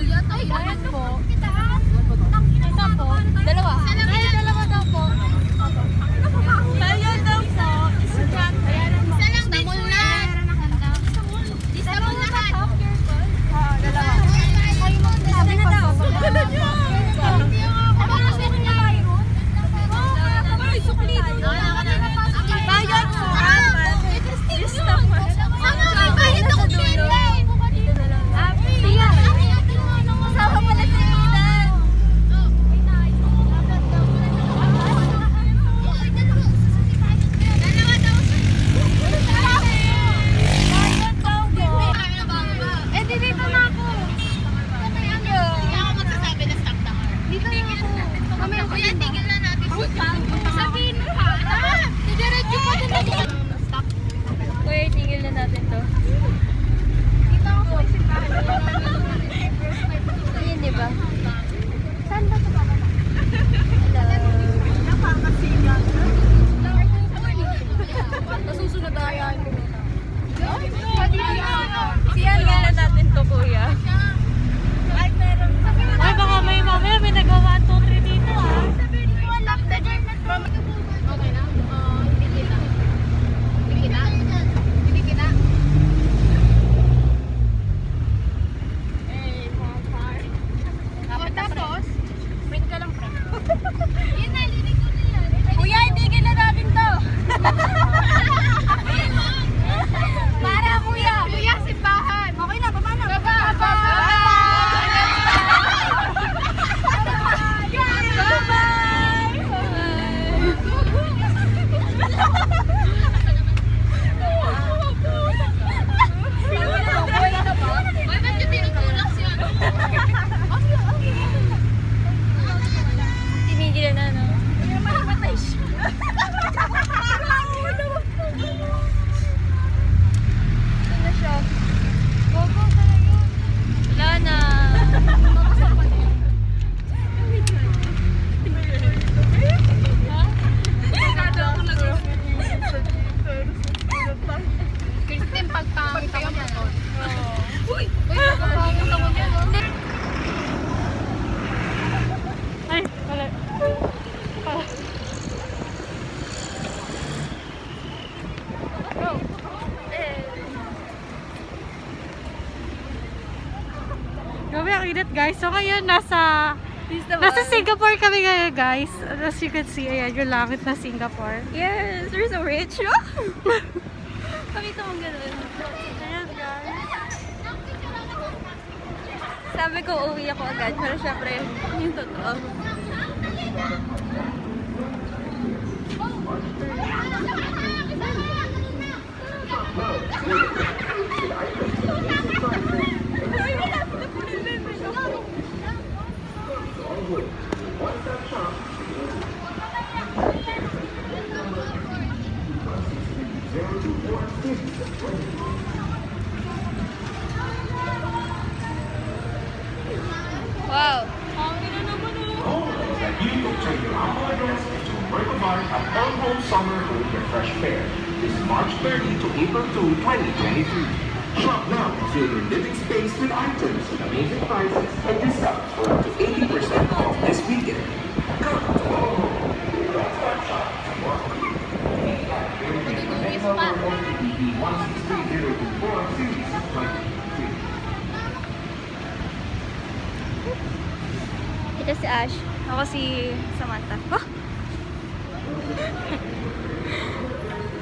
Ay, ano po? Isa po? Dalawa. Ay, dalawa daw po. Tayo daw po. Isa lang. Isa lang din po yan. Isa mo lahat. Dalawa. Sabi na daw. Bayad po. Bayad ako dulo. Kasama pala si Aidan. Eh, dito na ako. Hindi ako magsasabi na stop the car. Dito na ako. Mamaya ko yan, tigil na natin. Sabihin mo pa. Didiretso pa din na dito. Stop. Kuya, tigil na natin to. Dito ako. Ayun, di ba? Saan ba ito ba? Nakakasigan. Nasusunod na yan. Tigil na natin to, kuya. Ay, baka may mamaya may nagawa 2, 3 dito, ah. Okay na? Hindi kita. Hindi kita? Hindi kita? Tapos? Wait ka lang, friend. Yun na, linig ko na yan. Kuya, itigil na natin to. Para, kuya! Kuya, simbahan! Okay na, baba na! Baba! Tinigil na, no? Ano siya? Wala na. Christine, pagpangit ako niyan. Uy! Pagpangit ako niyan. Ay, wala. Grabe, ang init, guys. So ngayon, nasa Singapore kami ngayon, guys. As you can see, ayan yung langit na Singapore. Yes, we're so rich, no? Pakita mo gano'n. Ayan, guys. Sabi ko, uwi ako agad. Pero syempre, yung totoo. Wow. That you will turn your Apple address into a work of art at All Home Summer Home Refresh Fair. This March 30 to April 2, 2023. Shop now and fill your living space with items with amazing prices and discounts for up to 80% off this weekend. Come to All Home. Let's start shop tomorrow. OTP 163024 Series 23. Ito si Ash. Ako si Samantha. Oh!